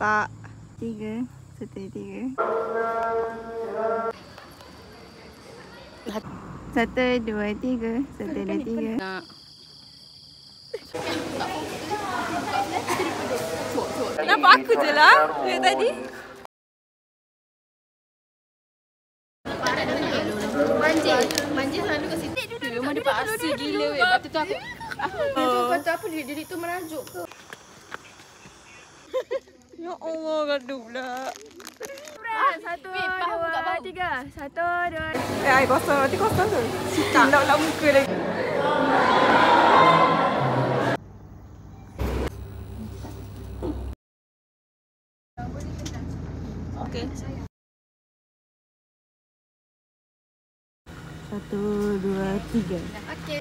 Tak. 3. Satu, 3. 1, 2, 3. 1, 2, 3. Nak. Nampak aku je lah dari tadi. Manjir selalu kat situ. Rumah dia paksa gila weh. Lepas tu aku lepas tu apa dia tu merajuk ke. Ya Allah, gaduh pula. 1, 2, 3. 1, 2. Air kosong, nanti kosong tu. Nak muka lagi. Okey. 1, 2, 3. Okey.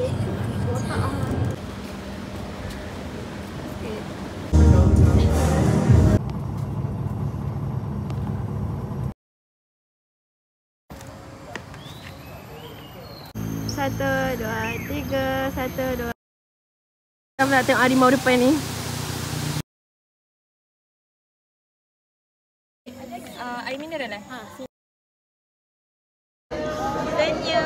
Satu, dua, tiga. 1, 2. Kita nak tengok harimau depan ni. Air mineral lah. Tanya.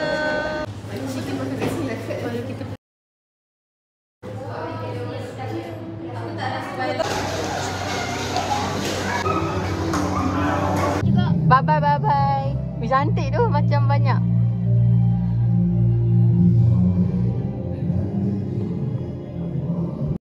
Bye bye. Cantik tu macam